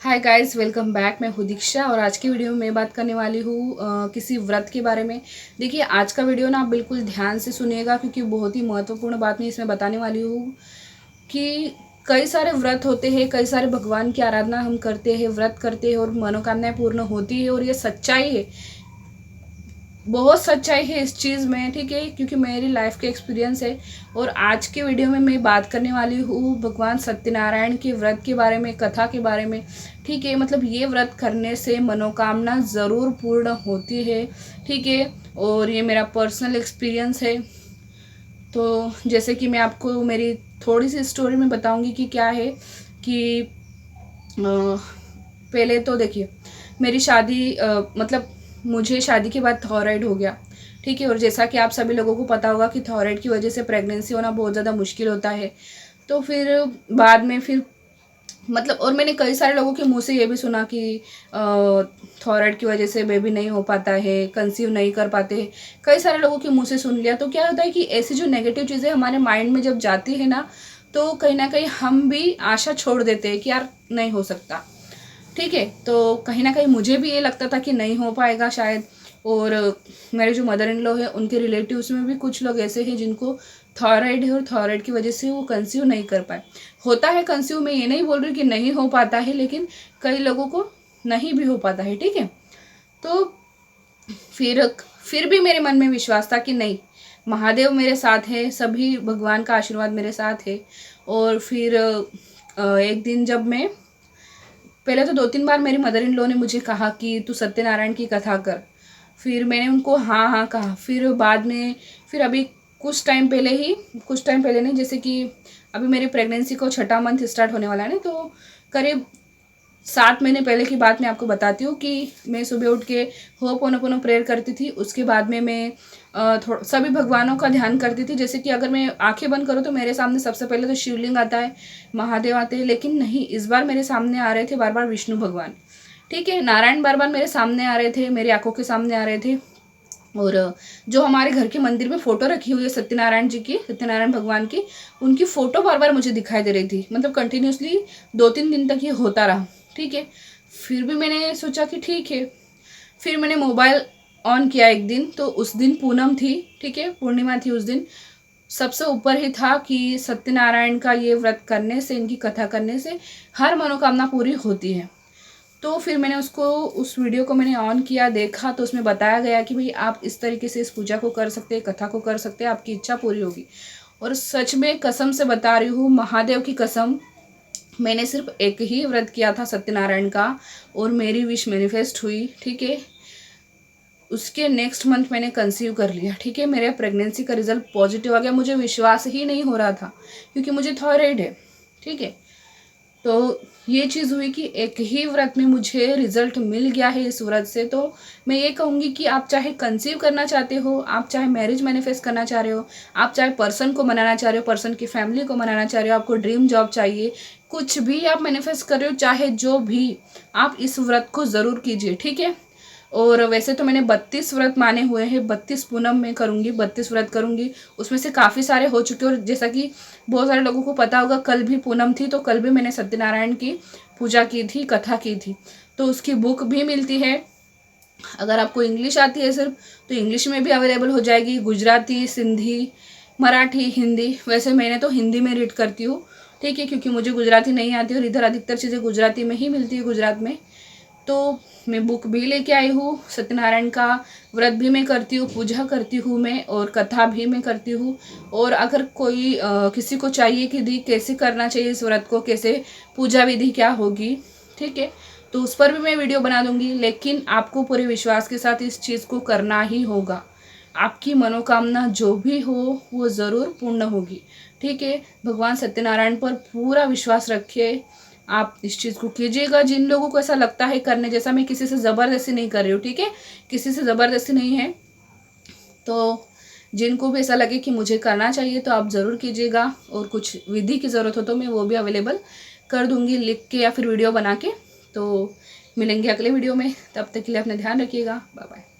Hi guys, welcome back. मैं हूँ दीक्षा और आज की वीडियो में मैं बात करने वाली हूँ किसी व्रत के बारे में। देखिए, आज का वीडियो ना आप बिल्कुल ध्यान से सुनिएगा क्योंकि बहुत ही महत्वपूर्ण बात मैं इसमें बताने वाली हूँ कि कई सारे व्रत होते हैं, कई सारे भगवान की आराधना हम करते हैं, व्रत करते हैं और मनोकामनाएं पूर्ण होती है और ये सच्चाई है, बहुत सच्चाई है इस चीज़ में। ठीक है, क्योंकि मेरी लाइफ के एक्सपीरियंस है। और आज के वीडियो में मैं बात करने वाली हूँ भगवान सत्यनारायण के व्रत के बारे में, कथा के बारे में। ठीक है, मतलब ये व्रत करने से मनोकामना ज़रूर पूर्ण होती है। ठीक है, और ये मेरा पर्सनल एक्सपीरियंस है। तो जैसे कि मैं आपको मेरी थोड़ी सी स्टोरी में बताऊंगी कि क्या है कि पहले तो देखिए, मेरी शादी मतलब मुझे शादी के बाद थायराइड हो गया। ठीक है, और जैसा कि आप सभी लोगों को पता होगा कि थायराइड की वजह से प्रेगनेंसी होना बहुत ज़्यादा मुश्किल होता है। तो फिर बाद में फिर मतलब, और मैंने कई सारे लोगों के मुंह से ये भी सुना कि थायराइड की वजह से बेबी नहीं हो पाता है, कंसीव नहीं कर पाते हैं। कई सारे लोगों के मुंह से सुन लिया। तो क्या होता है कि ऐसी जो नेगेटिव चीज़ें हमारे माइंड में जब जाती है ना, तो कहीं ना कहीं हम भी आशा छोड़ देते हैं कि यार नहीं हो सकता। ठीक है, तो कहीं ना कहीं मुझे भी ये लगता था कि नहीं हो पाएगा शायद। और मेरे जो मदर इन लॉ है उनके रिलेटिव्स में भी कुछ लोग ऐसे हैं जिनको थायराइड है और थायराइड की वजह से वो कंसीव नहीं कर पाए। होता है कंसीव, मैं ये नहीं बोल रही कि नहीं हो पाता है, लेकिन कई लोगों को नहीं भी हो पाता है। ठीक है, तो फिर फिर भी मेरे मन में विश्वास था कि नहीं, महादेव मेरे साथ है, सभी भगवान का आशीर्वाद मेरे साथ है। और फिर एक दिन जब मैं, पहले तो 2-3 बार मेरी मदर इन लॉ ने मुझे कहा कि तू सत्यनारायण की कथा कर। फिर मैंने उनको हाँ हाँ कहा। फिर बाद में, फिर अभी कुछ टाइम पहले ही, कुछ टाइम पहले नहीं, जैसे कि अभी मेरी प्रेगनेंसी को 6ठा मंथ स्टार्ट होने वाला है ना, तो करीब 7 महीने पहले की बात मैं आपको बताती हूँ कि मैं सुबह उठ के होपोनोपोनो प्रेयर करती थी। उसके बाद में मैं सभी भगवानों का ध्यान करती थी। जैसे कि अगर मैं आंखें बंद करूँ तो मेरे सामने सबसे पहले तो शिवलिंग आता है, महादेव आते हैं। लेकिन नहीं, इस बार मेरे सामने आ रहे थे बार बार विष्णु भगवान। ठीक है, नारायण बार बार मेरे सामने आ रहे थे, मेरी आंखों के सामने आ रहे थे। और जो हमारे घर के मंदिर में फ़ोटो रखी हुई है सत्यनारायण जी की, सत्यनारायण भगवान की, उनकी फ़ोटो बार बार मुझे दिखाई दे रही थी। मतलब कंटिन्यूसली 2-3 दिन तक ये होता रहा। ठीक है, फिर भी मैंने सोचा कि ठीक है। फिर मैंने मोबाइल ऑन किया एक दिन, तो उस दिन पूनम थी। ठीक है, पूर्णिमा थी उस दिन। सबसे ऊपर ही था कि सत्यनारायण का ये व्रत करने से, इनकी कथा करने से हर मनोकामना पूरी होती है। तो फिर मैंने उसको, उस वीडियो को मैंने ऑन किया, देखा, तो उसमें बताया गया कि भाई आप इस तरीके से इस पूजा को कर सकते हैं, कथा को कर सकते हैं, आपकी इच्छा पूरी होगी। और सच में कसम से बता रही हूँ, महादेव की कसम, मैंने सिर्फ एक ही व्रत किया था सत्यनारायण का और मेरी विश मैनिफेस्ट हुई। ठीक है, उसके नेक्स्ट मंथ मैंने कंसीव कर लिया। ठीक है, मेरे प्रेगनेंसी का रिजल्ट पॉजिटिव आ गया। मुझे विश्वास ही नहीं हो रहा था क्योंकि मुझे थायराइड है। ठीक है, तो ये चीज़ हुई कि एक ही व्रत में मुझे रिजल्ट मिल गया है इस व्रत से। तो मैं ये कहूँगी कि आप चाहे कंसीव करना चाहते हो, आप चाहे मैरिज मैनिफेस्ट करना चाह रहे हो, आप चाहे पर्सन को मनाना चाह रहे हो, पर्सन की फैमिली को मनाना चाह रहे हो, आपको ड्रीम जॉब चाहिए, कुछ भी आप मैनिफेस्ट कर रहे हो, चाहे जो भी, आप इस व्रत को ज़रूर कीजिए। ठीक है, और वैसे तो मैंने 32 व्रत माने हुए हैं, 32 पूनम में करूँगी, 32 व्रत करूँगी। उसमें से काफ़ी सारे हो चुके हैं। और जैसा कि बहुत सारे लोगों को पता होगा, कल भी पूनम थी, तो कल भी मैंने सत्यनारायण की पूजा की थी, कथा की थी। तो उसकी बुक भी मिलती है। अगर आपको इंग्लिश आती है सिर्फ, तो इंग्लिश में भी अवेलेबल हो जाएगी, गुजराती, सिंधी, मराठी, हिंदी। वैसे मैंने तो हिंदी में रीड करती हूँ। ठीक है, क्योंकि मुझे गुजराती नहीं आती और इधर अधिकतर चीज़ें गुजराती में ही मिलती है, गुजरात में। तो मैं बुक भी लेके आई हूँ। सत्यनारायण का व्रत भी मैं करती हूँ, पूजा करती हूँ मैं, और कथा भी मैं करती हूँ। और अगर कोई किसी को चाहिए कि दी कैसे करना चाहिए इस व्रत को, कैसे पूजा विधि क्या होगी, ठीक है, तो उस पर भी मैं वीडियो बना दूंगी। लेकिन आपको पूरे विश्वास के साथ इस चीज़ को करना ही होगा। आपकी मनोकामना जो भी हो वो ज़रूर पूर्ण होगी। ठीक है, भगवान सत्यनारायण पर पूरा विश्वास रखिए, आप इस चीज़ को कीजिएगा। जिन लोगों को ऐसा लगता है करने जैसा, मैं किसी से ज़बरदस्ती नहीं कर रही हूँ। ठीक है, किसी से ज़बरदस्ती नहीं है। तो जिनको भी ऐसा लगे कि मुझे करना चाहिए तो आप ज़रूर कीजिएगा। और कुछ विधि की ज़रूरत हो तो मैं वो भी अवेलेबल कर दूँगी लिख के या फिर वीडियो बना के। तो मिलेंगे अगले वीडियो में, तब तक के लिए अपना ध्यान रखिएगा। Bye bye.